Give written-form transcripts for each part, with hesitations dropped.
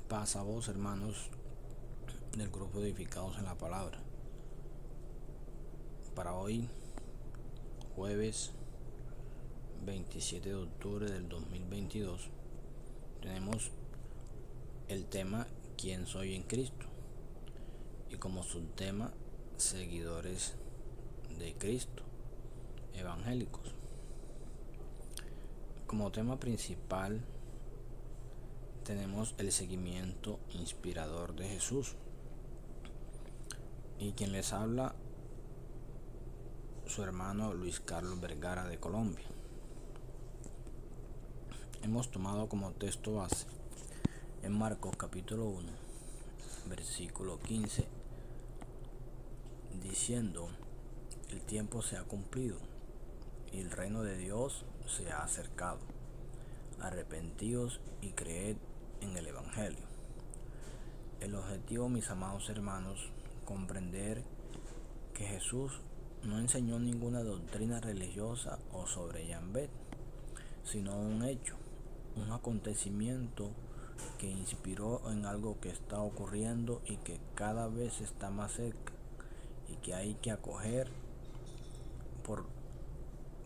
Paz a vos, hermanos del grupo Edificados en la Palabra. Para hoy, jueves 27 de octubre del 2022, tenemos el tema ¿Quién soy en Cristo? Y como subtema, seguidores de Cristo, evangélicos. Como tema principal tenemos el seguimiento inspirador de Jesús. Y quien les habla, su hermano Luis Carlos Vergara de Colombia. Hemos tomado como texto base en Marcos capítulo 1, versículo 15, diciendo: el tiempo se ha cumplido y el reino de Dios se ha acercado. Arrepentíos y creed en el Evangelio. El objetivo, mis amados hermanos, comprender que Jesús no enseñó ninguna doctrina religiosa o sobre Yahvé, sino un hecho, un acontecimiento que inspiró en algo que está ocurriendo y que cada vez está más cerca y que hay que acoger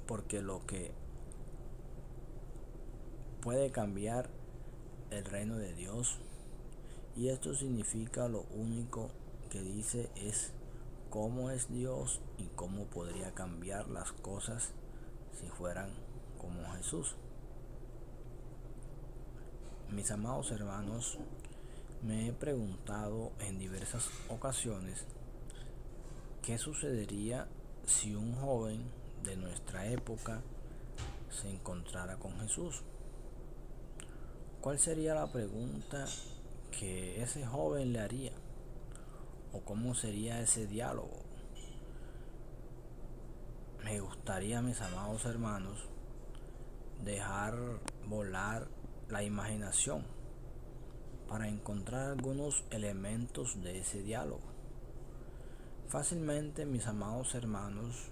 porque lo que puede cambiar el reino de Dios. Y esto significa, lo único que dice es cómo es Dios y cómo podría cambiar las cosas si fueran como Jesús. Mis amados hermanos, me he preguntado en diversas ocasiones qué sucedería si un joven de nuestra época se encontrara con Jesús. ¿Cuál sería la pregunta que ese joven le haría? ¿O cómo sería ese diálogo? Me gustaría, mis amados hermanos, dejar volar la imaginación para encontrar algunos elementos de ese diálogo. Fácilmente, mis amados hermanos,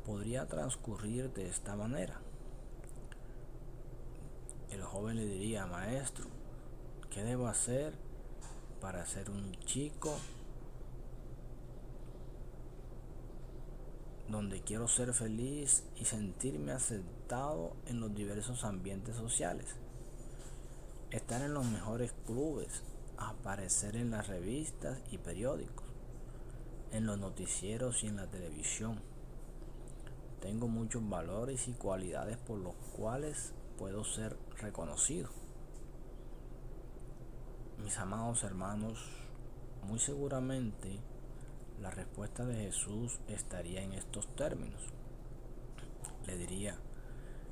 podría transcurrir de esta manera. El joven le diría: maestro, ¿qué debo hacer para ser un chico donde quiero ser feliz y sentirme aceptado en los diversos ambientes sociales? Estar en los mejores clubes, aparecer en las revistas y periódicos, en los noticieros y en la televisión. Tengo muchos valores y cualidades por los cuales puedo ser reconocido. Mis amados hermanos, muy seguramente la respuesta de Jesús estaría en estos términos. Le diría: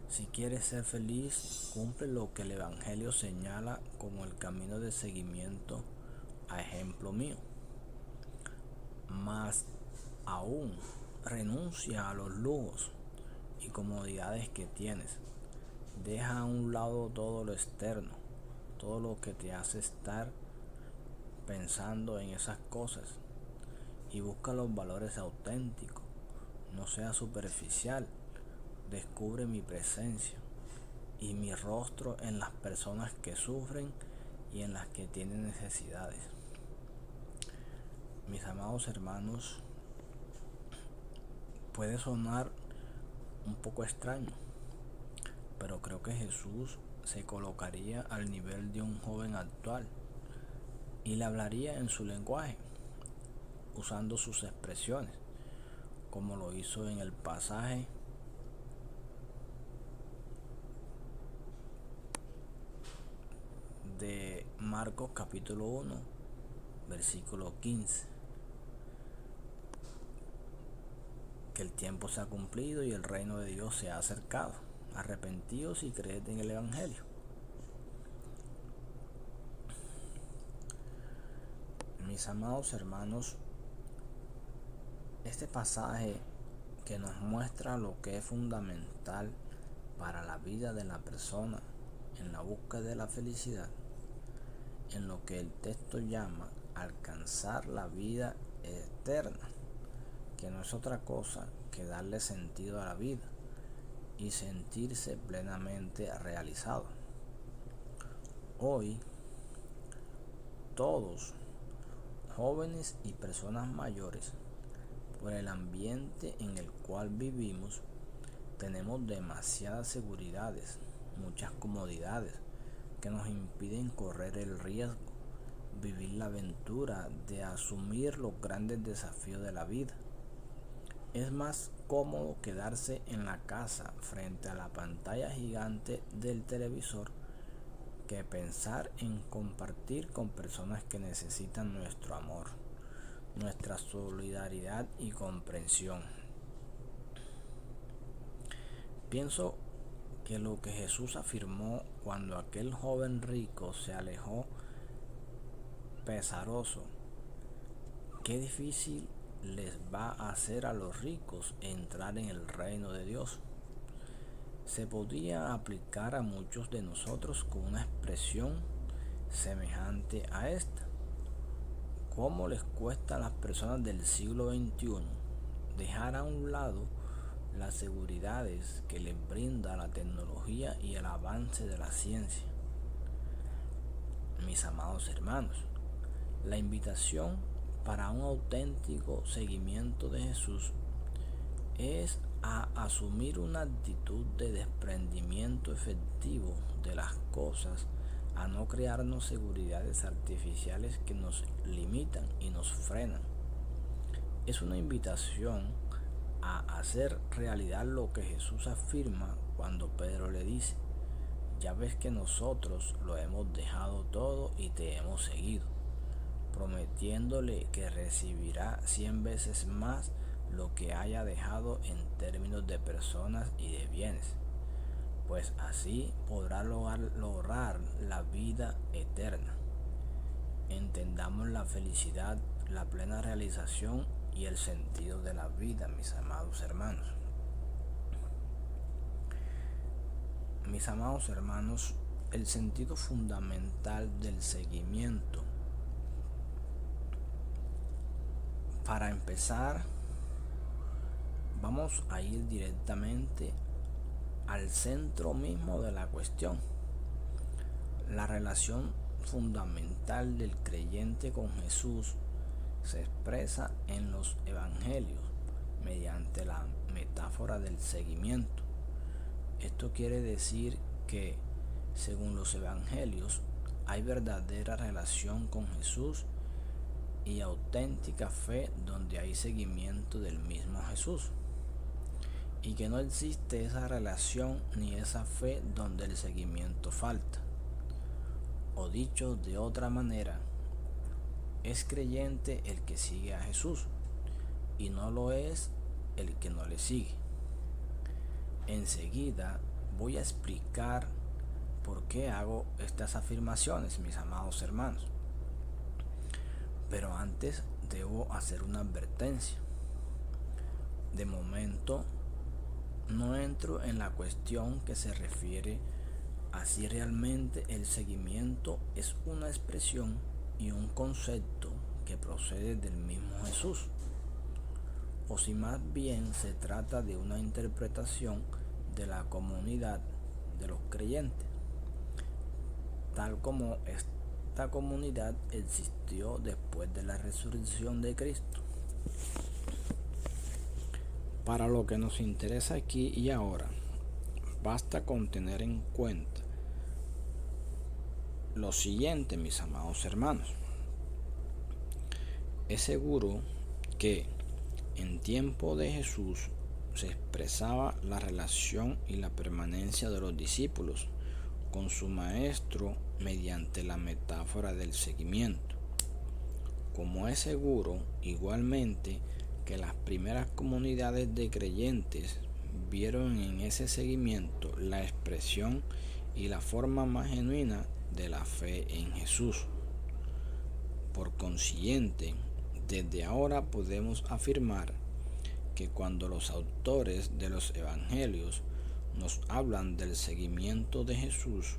si quieres ser feliz, cumple lo que el Evangelio señala como el camino de seguimiento a ejemplo mío. Más aún, renuncia a los lujos y comodidades que tienes. Deja a un lado todo lo externo, todo lo que te hace estar pensando en esas cosas, y busca los valores auténticos. No sea superficial. Descubre mi presencia y mi rostro en las personas que sufren y en las que tienen necesidades. Mis amados hermanos, puede sonar un poco extraño, pero creo que Jesús se colocaría al nivel de un joven actual y le hablaría en su lenguaje, usando sus expresiones, como lo hizo en el pasaje de Marcos capítulo 1, versículo 15, que el tiempo se ha cumplido y el reino de Dios se ha acercado. Arrepentíos y creed en el Evangelio. Mis amados hermanos, este pasaje que nos muestra lo que es fundamental para la vida de la persona en la búsqueda de la felicidad, en lo que el texto llama alcanzar la vida eterna, que no es otra cosa que darle sentido a la vida y sentirse plenamente realizado. Hoy todos, jóvenes y personas mayores, por el ambiente en el cual vivimos, tenemos demasiadas seguridades, muchas comodidades que nos impiden correr el riesgo, vivir la aventura de asumir los grandes desafíos de la vida. Es más cómodo quedarse en la casa frente a la pantalla gigante del televisor que pensar en compartir con personas que necesitan nuestro amor, nuestra solidaridad y comprensión. Pienso que lo que Jesús afirmó cuando aquel joven rico se alejó pesaroso, qué difícil les va a hacer a los ricos entrar en el reino de Dios, se podía aplicar a muchos de nosotros con una expresión semejante a esta. ¿Cómo les cuesta a las personas del siglo XXI dejar a un lado las seguridades que les brinda la tecnología y el avance de la ciencia? Mis amados hermanos, la invitación para un auténtico seguimiento de Jesús es a asumir una actitud de desprendimiento efectivo de las cosas, a no crearnos seguridades artificiales que nos limitan y nos frenan. Es una invitación a hacer realidad lo que Jesús afirma cuando Pedro le dice: ya ves que nosotros lo hemos dejado todo y te hemos seguido, prometiéndole que recibirá 100 veces más lo que haya dejado en términos de personas y de bienes, pues así podrá lograr la vida eterna. Entendamos la felicidad, la plena realización y el sentido de la vida, mis amados hermanos. Mis amados hermanos, el sentido fundamental del seguimiento. Para empezar, vamos a ir directamente al centro mismo de la cuestión. La relación fundamental del creyente con Jesús se expresa en los evangelios mediante la metáfora del seguimiento. Esto quiere decir que, según los evangelios, hay verdadera relación con Jesús y auténtica fe donde hay seguimiento del mismo Jesús, y que no existe esa relación ni esa fe donde el seguimiento falta. O dicho de otra manera, es creyente el que sigue a Jesús y no lo es el que no le sigue. Enseguida voy a explicar por qué hago estas afirmaciones, mis amados hermanos. Pero antes debo hacer una advertencia. De momento no entro en la cuestión que se refiere a si realmente el seguimiento es una expresión y un concepto que procede del mismo Jesús, o si más bien se trata de una interpretación de la comunidad de los creyentes, tal como esta comunidad existió después de la resurrección de Cristo. Para lo que nos interesa aquí y ahora, basta con tener en cuenta lo siguiente, mis amados hermanos. Es seguro que en tiempo de Jesús se expresaba la relación y la permanencia de los discípulos con su maestro mediante la metáfora del seguimiento. Como es seguro igualmente que las primeras comunidades de creyentes vieron en ese seguimiento la expresión y la forma más genuina de la fe en Jesús. Por consiguiente, desde ahora podemos afirmar que cuando los autores de los evangelios nos hablan del seguimiento de Jesús,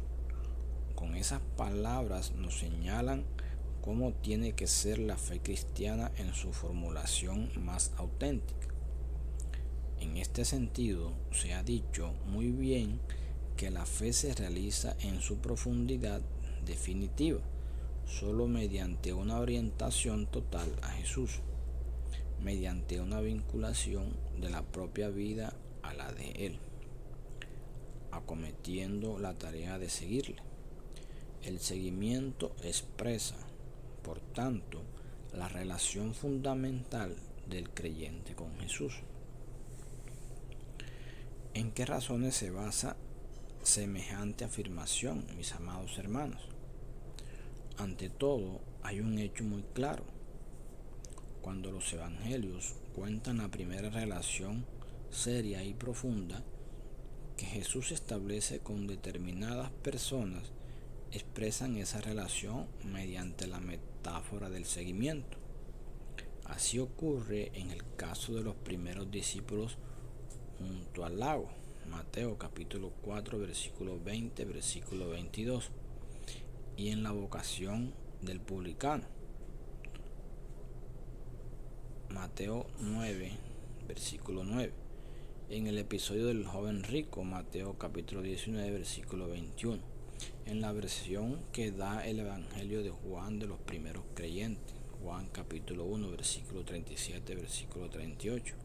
con esas palabras nos señalan cómo tiene que ser la fe cristiana en su formulación más auténtica. En este sentido, se ha dicho muy bien que la fe se realiza en su profundidad definitiva, solo mediante una orientación total a Jesús, mediante una vinculación de la propia vida a la de Él, acometiendo la tarea de seguirle. El seguimiento expresa, por tanto, la relación fundamental del creyente con Jesús. ¿En qué razones se basa semejante afirmación, mis amados hermanos? Ante todo, hay un hecho muy claro. Cuando los evangelios cuentan la primera relación seria y profunda que Jesús establece con determinadas personas, expresan esa relación mediante la metáfora del seguimiento. Así ocurre en el caso de los primeros discípulos junto al lago, Mateo capítulo 4, versículo 20, versículo 22, y en la vocación del publicano, Mateo 9, versículo 9, en el episodio del joven rico, Mateo capítulo 19, versículo 21, en la versión que da el Evangelio de Juan de los primeros creyentes, Juan capítulo 1, versículo 37, versículo 38.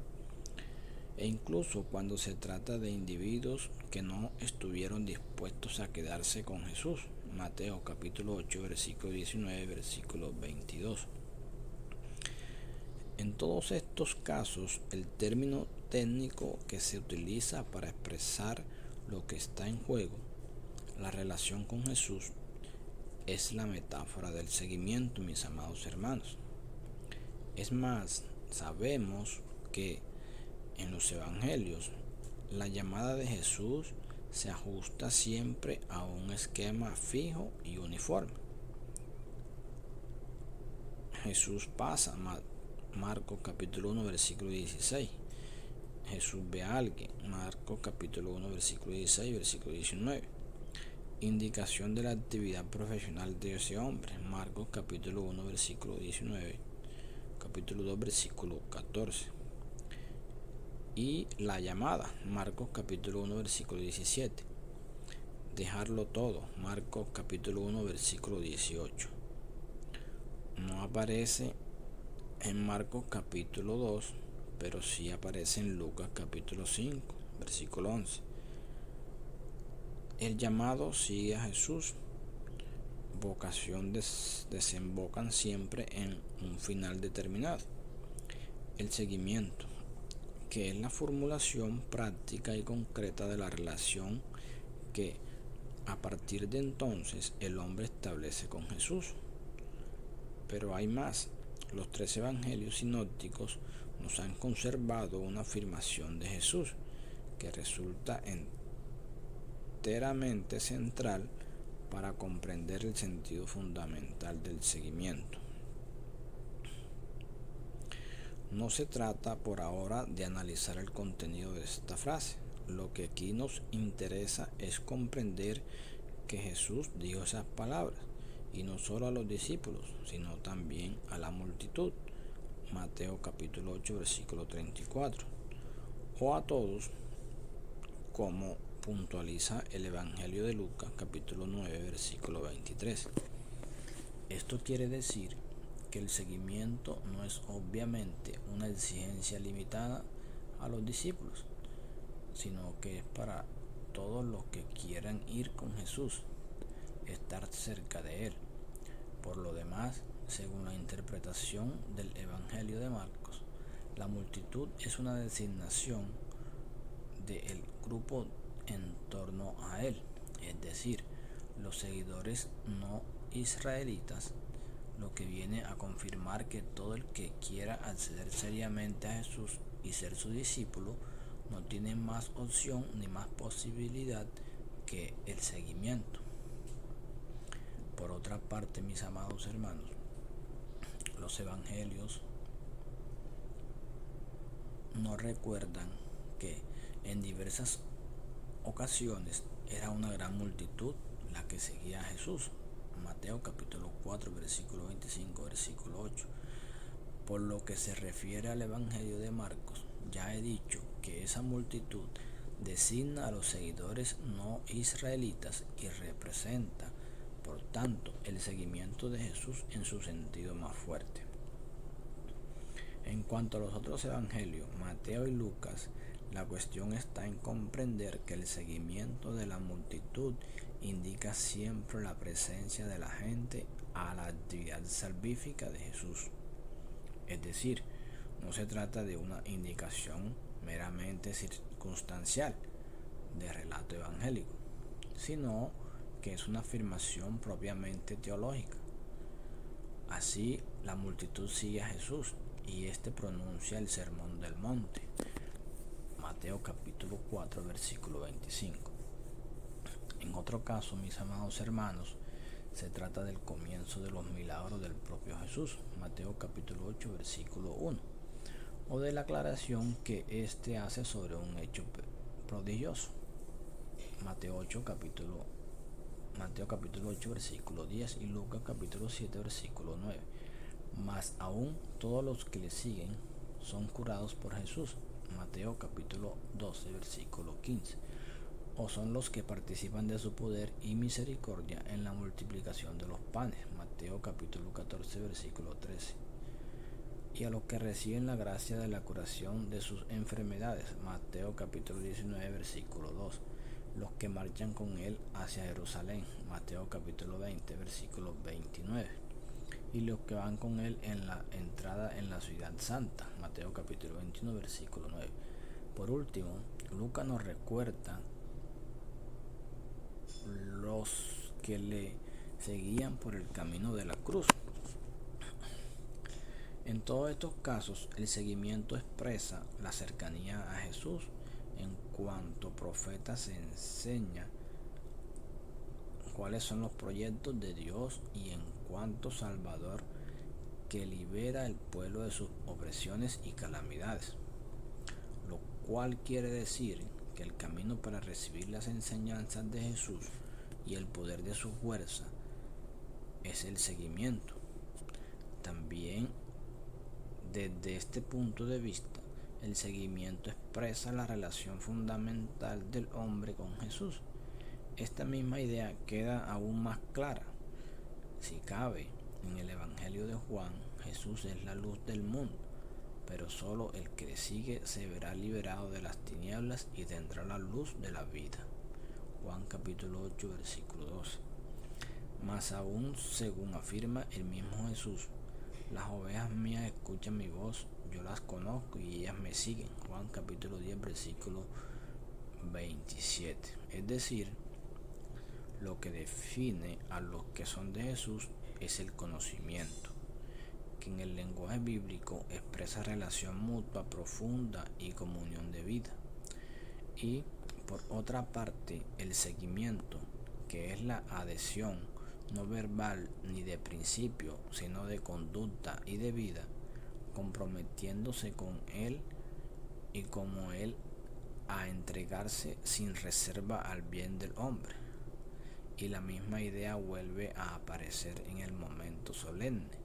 E incluso cuando se trata de individuos que no estuvieron dispuestos a quedarse con Jesús, Mateo capítulo 8, versículo 19, versículo 22. En todos estos casos, el término técnico que se utiliza para expresar lo que está en juego, la relación con Jesús, es la metáfora del seguimiento, mis amados hermanos. Es más, sabemos que en los evangelios la llamada de Jesús se ajusta siempre a un esquema fijo y uniforme. Jesús pasa, Marcos capítulo 1, versículo 16. Jesús ve a alguien, Marcos capítulo 1, versículo 16, versículo 19. Indicación de la actividad profesional de ese hombre, Marcos capítulo 1, versículo 19, capítulo 2, versículo 14. Y la llamada, Marcos capítulo 1, versículo 17. Dejarlo todo, Marcos capítulo 1, versículo 18. No aparece en Marcos capítulo 2, pero sí aparece en Lucas capítulo 5, versículo 11. El llamado sigue a Jesús. Vocación desembocan siempre en un final determinado. El seguimiento, que es la formulación práctica y concreta de la relación que a partir de entonces el hombre establece con Jesús. Pero hay más. Los tres evangelios sinópticos nos han conservado una afirmación de Jesús que resulta enteramente central para comprender el sentido fundamental del seguimiento. No se trata por ahora de analizar el contenido de esta frase. Lo que aquí nos interesa es comprender que Jesús dijo esas palabras, y no solo a los discípulos, sino también a la multitud, Mateo capítulo 8, versículo 34, o a todos, como puntualiza el Evangelio de Lucas capítulo 9, versículo 23. Esto quiere decir que el seguimiento no es obviamente una exigencia limitada a los discípulos, sino que es para todos los que quieran ir con Jesús, estar cerca de Él. Por lo demás, según la interpretación del Evangelio de Marcos, la multitud es una designación del grupo en torno a Él, es decir, los seguidores no israelitas, lo que viene a confirmar que todo el que quiera acceder seriamente a Jesús y ser su discípulo no tiene más opción ni más posibilidad que el seguimiento. Por otra parte, mis amados hermanos, los evangelios nos recuerdan que en diversas ocasiones era una gran multitud la que seguía a Jesús. Mateo capítulo 4, versículo 25, versículo 8. Por lo que se refiere al Evangelio de Marcos, ya he dicho que esa multitud designa a los seguidores no israelitas y representa Por tanto, el seguimiento de Jesús en su sentido más fuerte. En cuanto a los otros evangelios, Mateo y Lucas, la cuestión está en comprender que el seguimiento de la multitud indica siempre la presencia de la gente a la actividad salvífica de Jesús. Es decir, no se trata de una indicación meramente circunstancial de relato evangélico, sino que es una afirmación propiamente teológica. Así, la multitud sigue a Jesús y éste pronuncia el sermón del monte. Mateo capítulo 4, versículo 25. En otro caso, mis amados hermanos, se trata del comienzo de los milagros del propio Jesús, Mateo capítulo 8, versículo 1, o de la aclaración que éste hace sobre un hecho prodigioso, Mateo capítulo 8, versículo 10 y Lucas capítulo 7, versículo 9. Más aún, todos los que le siguen son curados por Jesús, Mateo capítulo 12, versículo 15. O son los que participan de su poder y misericordia en la multiplicación de los panes, Mateo capítulo 14, versículo 13. Y a los que reciben la gracia de la curación de sus enfermedades, Mateo capítulo 19, versículo 2. Los que marchan con él hacia Jerusalén, Mateo capítulo 20, versículo 29. Y los que van con él en la entrada en la ciudad santa, Mateo capítulo 21, versículo 9. Por último, Lucas nos recuerda los que le seguían por el camino de la cruz. En todos estos casos, el seguimiento expresa la cercanía a Jesús. En cuanto profeta se enseña cuáles son los proyectos de Dios y en cuanto Salvador que libera al pueblo de sus opresiones y calamidades, lo cual quiere decir que el camino para recibir las enseñanzas de Jesús y el poder de su fuerza es el seguimiento. También, desde este punto de vista, el seguimiento expresa la relación fundamental del hombre con Jesús. Esta misma idea queda aún más clara, si cabe, en el Evangelio de Juan. Jesús es la luz del mundo, pero solo el que le sigue se verá liberado de las tinieblas y tendrá la luz de la vida. Juan capítulo 8, versículo 12. Más aún, según afirma el mismo Jesús, las ovejas mías escuchan mi voz, yo las conozco y ellas me siguen. Juan capítulo 10, versículo 27. Es decir, lo que define a los que son de Jesús es el conocimiento, que en el lenguaje bíblico expresa relación mutua profunda y comunión de vida. Y por otra parte, el seguimiento, que es la adhesión no verbal ni de principio, sino de conducta y de vida, comprometiéndose con Él y como Él a entregarse sin reserva al bien del hombre. Y la misma idea vuelve a aparecer en el momento solemne,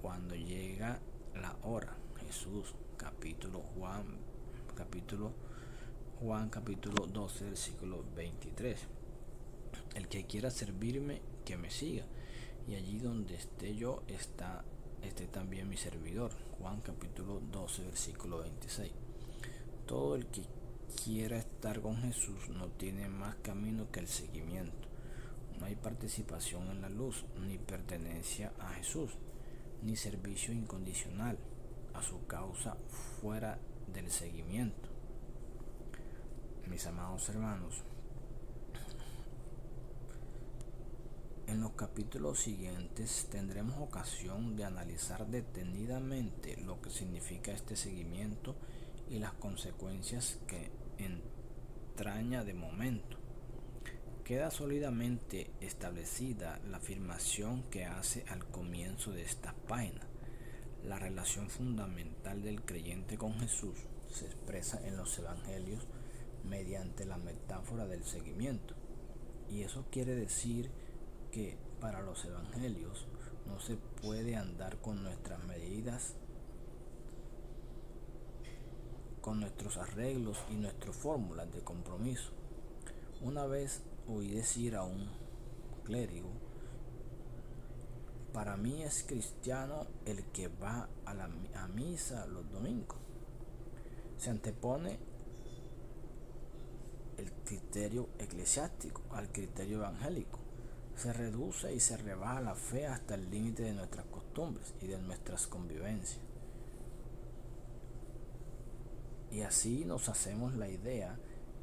cuando llega la hora. Jesús, Juan capítulo 12, versículo 23. El que quiera servirme, que me siga, y allí donde esté yo, esté también mi servidor. Juan capítulo 12, versículo 26. Todo el que quiera estar con Jesús no tiene más camino que el seguimiento. No hay participación en la luz, ni pertenencia a Jesús, ni servicio incondicional a su causa fuera del seguimiento. Mis amados hermanos, en los capítulos siguientes tendremos ocasión de analizar detenidamente lo que significa este seguimiento y las consecuencias que entraña de momento. Queda sólidamente establecida la afirmación que hace al comienzo de esta página. La relación fundamental del creyente con Jesús se expresa en los evangelios mediante la metáfora del seguimiento. Y eso quiere decir que para los evangelios no se puede andar con nuestras medidas, con nuestros arreglos y nuestras fórmulas de compromiso. Una vez oí decir a un clérigo. Para mí es cristiano el que va a misa los domingos. Se antepone el criterio eclesiástico al criterio evangélico. Se reduce y se rebaja la fe hasta el límite de nuestras costumbres y de nuestras convivencias. Y así nos hacemos la idea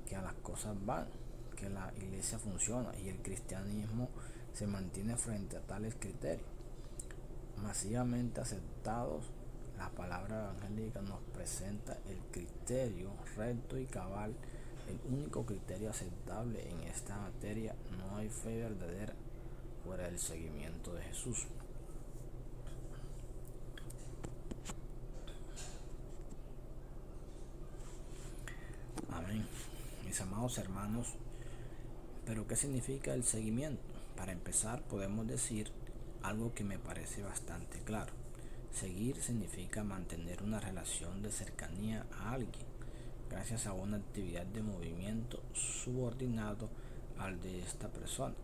que a las cosas van, que la iglesia funciona y el cristianismo se mantiene frente a tales criterios. Masivamente aceptados, la palabra evangélica nos presenta el criterio recto y cabal, el único criterio aceptable en esta materia. No hay fe verdadera fuera del seguimiento de Jesús. Amén. Mis amados hermanos, ¿pero qué significa el seguimiento? Para empezar, podemos decir algo que me parece bastante claro. Seguir significa mantener una relación de cercanía a alguien, gracias a una actividad de movimiento subordinado al de esta persona.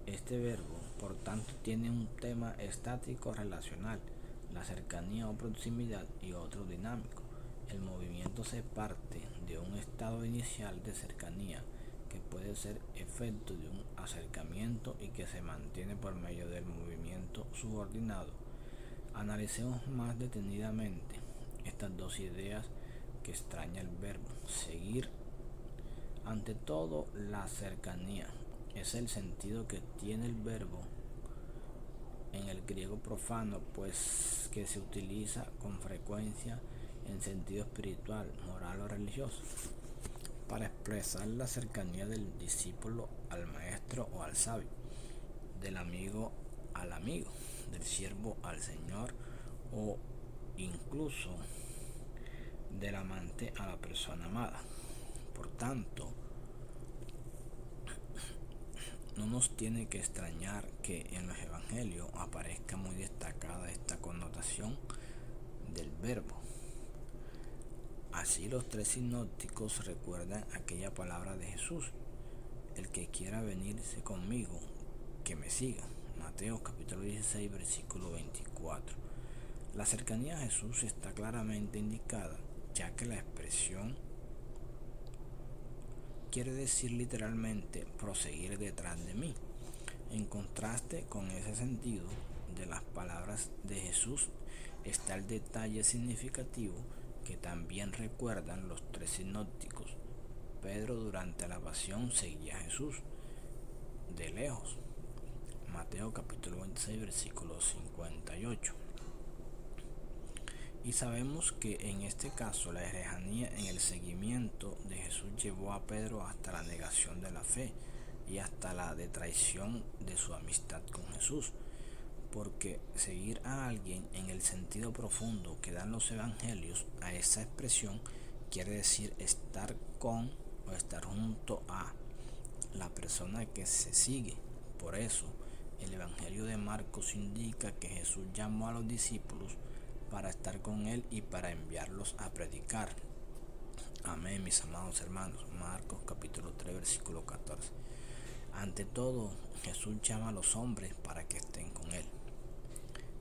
Este verbo, por tanto, tiene un tema estático relacional, la cercanía o proximidad, y otro dinámico. El movimiento se parte de un estado inicial de cercanía que puede ser efecto de un acercamiento y que se mantiene por medio del movimiento subordinado. Analicemos más detenidamente estas dos ideas que extraña el verbo seguir. Ante todo, la cercanía es el sentido que tiene el verbo en el griego profano, pues que se utiliza con frecuencia en sentido espiritual, moral o religioso, para expresar la cercanía del discípulo al maestro o al sabio, del amigo al amigo, del siervo al señor, o incluso del amante a la persona amada. Por tanto, no nos tiene que extrañar que en los evangelios aparezca muy destacada esta connotación del verbo. Así los tres sinópticos recuerdan aquella palabra de Jesús: el que quiera venirse conmigo, que me siga. Mateo capítulo 16, versículo 24. La cercanía a Jesús está claramente indicada, ya que la expresión quiere decir literalmente proseguir detrás de mí. En contraste con ese sentido de las palabras de Jesús está el detalle significativo que también recuerdan los tres sinópticos. Pedro durante la pasión seguía a Jesús de lejos. Mateo capítulo 26, versículo 58. Y sabemos que en este caso la lejanía en el seguimiento de Jesús llevó a Pedro hasta la negación de la fe y hasta la de traición de su amistad con Jesús, porque seguir a alguien en el sentido profundo que dan los evangelios a esa expresión quiere decir estar con o estar junto a la persona que se sigue. Por eso el evangelio de Marcos indica que Jesús llamó a los discípulos para estar con él y para enviarlos a predicar. Amén, mis amados hermanos. Marcos capítulo 3, versículo 14. Ante todo, Jesús llama a los hombres para que estén con él.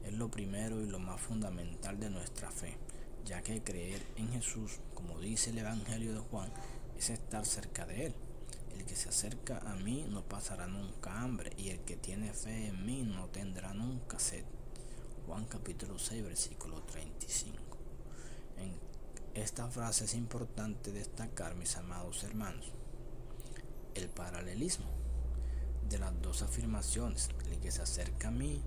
Es lo primero y lo más fundamental de nuestra fe, ya que creer en Jesús, como dice el Evangelio de Juan, es estar cerca de él. El que se acerca a mí no pasará nunca hambre, y el que tiene fe en mí no tendrá nunca sed. Juan capítulo 6, versículo 35. En esta frase es importante destacar, mis amados hermanos, el paralelismo de las dos afirmaciones: el que se acerca a mí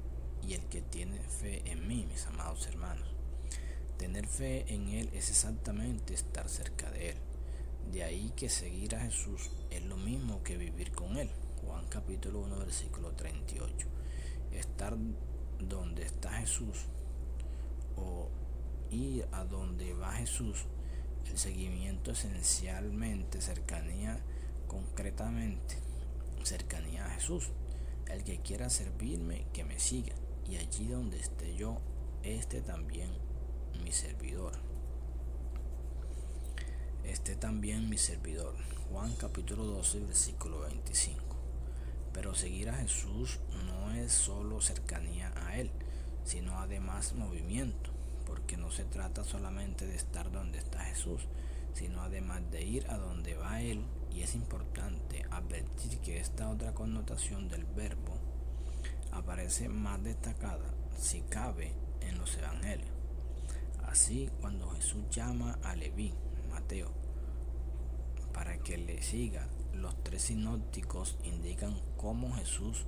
y el que tiene fe en mí, mis amados hermanos. Tener fe en él es exactamente estar cerca de él. De ahí que seguir a Jesús es lo mismo que vivir con él. Juan capítulo 1, versículo 38. Estar donde está Jesús o ir a donde va Jesús. El seguimiento esencialmente cercanía, concretamente cercanía a Jesús. El que quiera servirme, que me siga, y allí donde esté yo, esté también mi servidor. Juan capítulo 12, versículo 25. Pero seguir a Jesús no es solo cercanía a Él, sino además movimiento, porque no se trata solamente de estar donde está Jesús, sino además de ir a donde va Él. Y es importante advertir que esta otra connotación del verbo aparece más destacada, si cabe, en los evangelios. Así, cuando Jesús llama a Leví, Mateo, para que le siga, los tres sinópticos indican cómo Jesús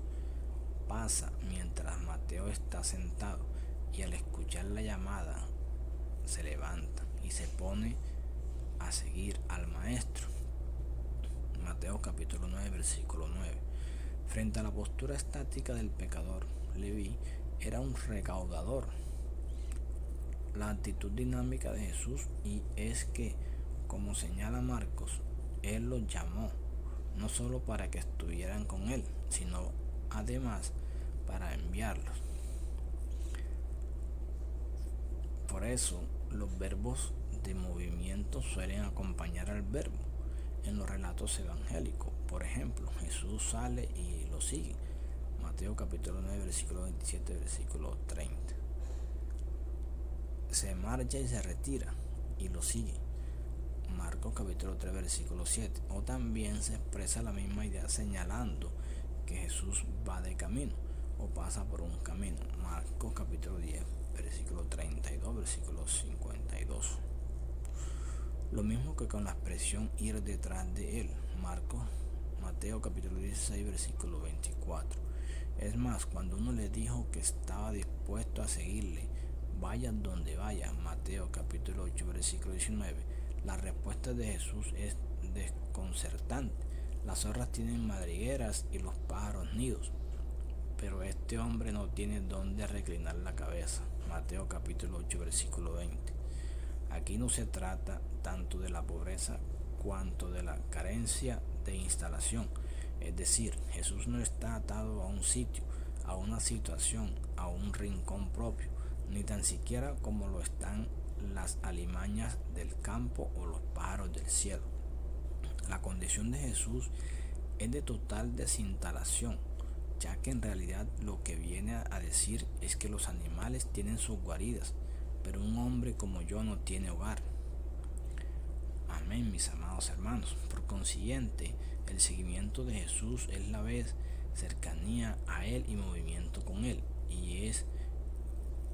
pasa mientras Mateo está sentado, y al escuchar la llamada se levanta y se pone a seguir al maestro. Mateo capítulo 9, versículo 9. Frente a la postura estática del pecador, Leví era un recaudador. La actitud dinámica de Jesús y es que, como señala Marcos, Él los llamó, no solo para que estuvieran con Él, sino además para enviarlos. Por eso, los verbos de movimiento suelen acompañar al verbo en los relatos evangélicos. Por ejemplo, Jesús sale y lo sigue. Mateo capítulo 9, versículo 27, versículo 30. Se marcha y se retira y lo sigue. Marcos capítulo 3, versículo 7. O también se expresa la misma idea señalando que Jesús va de camino o pasa por un camino. Marcos capítulo 10, versículo 32, versículo 52. Lo mismo que con la expresión ir detrás de él. Mateo capítulo 16, versículo 24. Es más, cuando uno le dijo que estaba dispuesto a seguirle, vaya donde vaya, Mateo capítulo 8, versículo 19, la respuesta de Jesús es desconcertante. Las zorras tienen madrigueras y los pájaros nidos, pero este hombre no tiene dónde reclinar la cabeza. Mateo capítulo 8, versículo 20. Aquí no se trata tanto de la pobreza cuanto de la carencia de instalación. Es decir, Jesús no está atado a un sitio, a una situación, a un rincón propio, ni tan siquiera como lo están las alimañas del campo o los pájaros del cielo. La condición de Jesús es de total desinstalación, ya que en realidad lo que viene a decir es que los animales tienen sus guaridas, pero un hombre como yo no tiene hogar. Amén, mis amados hermanos. Por consiguiente, el seguimiento de Jesús es la vez cercanía a Él y movimiento con Él, y es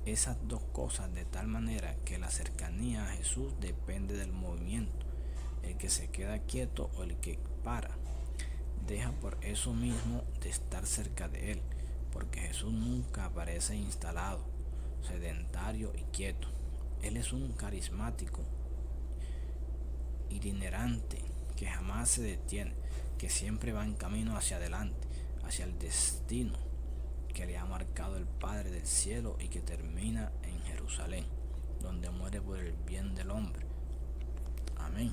esas dos cosas, de tal manera que la cercanía a Jesús depende del movimiento. El que se queda quieto o el que para deja por eso mismo de estar cerca de Él, porque Jesús nunca aparece instalado, sedentario y quieto. Él es un carismático itinerante que jamás se detiene, que siempre va en camino hacia adelante, hacia el destino que le ha marcado el Padre del cielo y que termina en Jerusalén, donde muere por el bien del hombre. Amén.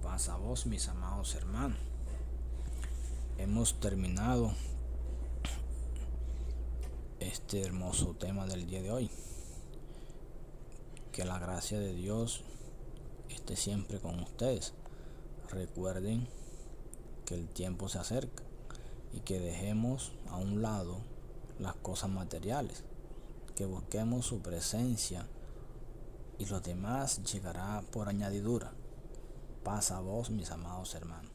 Paz a vos, mis amados hermanos. Hemos terminado este hermoso tema del día de hoy. Que la gracia de Dios esté siempre con ustedes. Recuerden que el tiempo se acerca y que dejemos a un lado las cosas materiales, que busquemos su presencia y lo demás llegará por añadidura. Paz a vos, mis amados hermanos.